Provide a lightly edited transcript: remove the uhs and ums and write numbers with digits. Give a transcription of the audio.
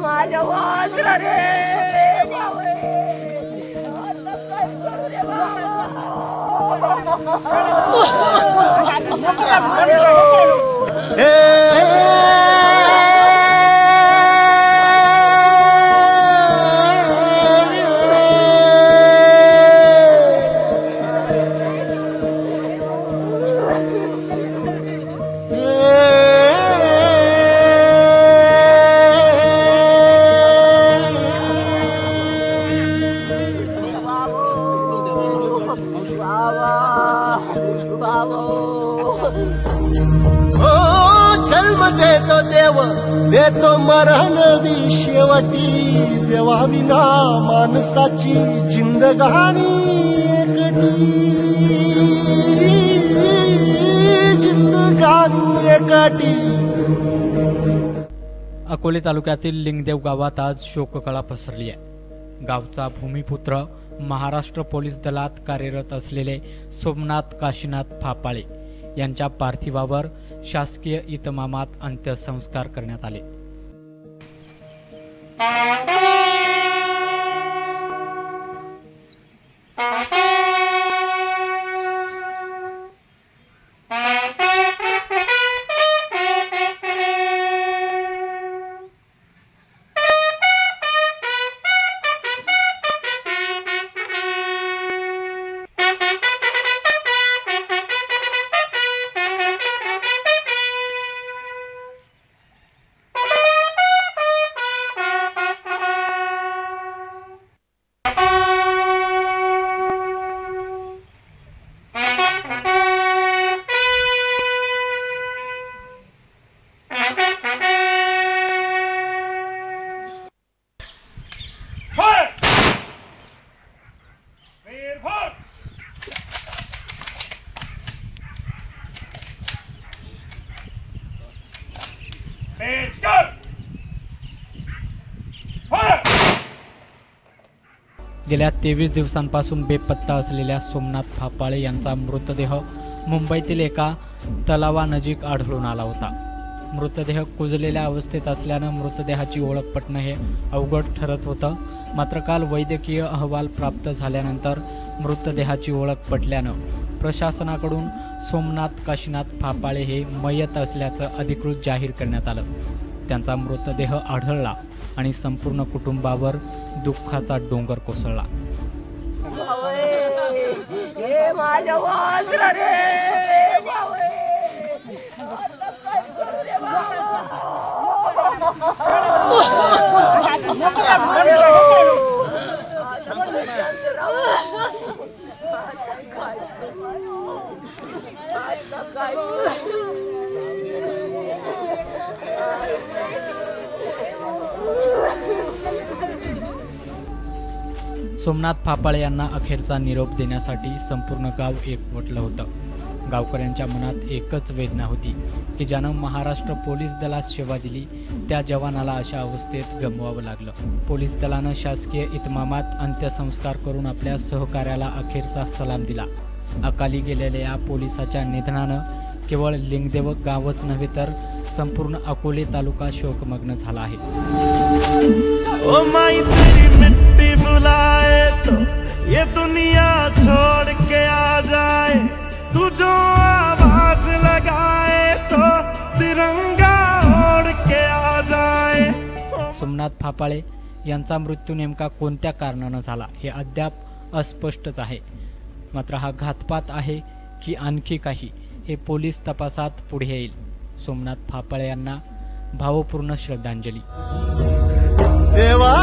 माझ्या वासरा रे बाबा काय करू रे देतो देव देतो मरण बी शेवटी देवा विना माणसाची जिंदगानी एकटी जिंदगानी एकटी। अकोले तालुक्यातील लिंगदेव गावात आज शोककळा पसरली आहे। गावचा भूमिपुत्र महाराष्ट्र पोलीस दलात कार्यरत असलेले सोमनाथ काशीनाथ फापाळे यांच्या पार्थिवावर शासकीय इतमामात अंत्यसंस्कार करण्यात आले। गेल्या 23 दिवसांपासून बेपत्ता असलेल्या सोमनाथ फापाळे यांचा मृतदेह मुंबईतील एका तलावानजीक आढळून आला होता। मृतदेह कुजलेल्या अवस्थेत असल्याने मृतदेहाची ओळख पटणे हे अवघड ठरत होतं। मात्र काल वैद्यकीय अहवाल प्राप्त झाल्यानंतर मृतदेहाची ओळख पटल्याने प्रशासनाकडून सोमनाथ काशीनाथ फापाळे हे मयत असल्याचं अधिकृत जाहीर करण्यात आलं। त्यांचा मृतदेह आढळला आणि संपूर्ण कुटुंबावर दुःखाचा डोंगर कोसळला। माझ्या वासरा रे सोमनाथ फापाळे यांना अखेरचा निरोप देण्यासाठी संपूर्ण गाव एकवटलं होतं। गावकऱ्यांच्या मनात एकच वेदना होती की ज्यानं महाराष्ट्र पोलीस दलात सेवा दिली त्या जवानाला अशा अवस्थेत गमवावं लागलं। पोलीस दलानं शासकीय इतमामात अंत्यसंस्कार करून आपल्या सहकार्याला अखेरचा सलाम दिला। अकाली गेलेल्या या पोलिसाच्या निधनानं केवळ लिंगदेव गावच नव्हे तर संपूर्ण अकोले तालुका शोकमग्न झाला आहे। ओ माई तेरी मिट्टी बुलाए तो ये दुनिया छोड़ के आ जाए, तू जो आवाज लगाए तो तिरंगा ओढ़ के आ जाए। सोमनाथ फापाळे यांचा मृत्यू नेमका कोणत्या कारणानं झाला हे अद्याप अस्पष्टच आहे। मात्र हा घातपात आहे की आणखी काही हे पोलीस तपासात पुढे येईल। सोमनाथ फापाळे यांना भावपूर्ण श्रद्धांजली। देवा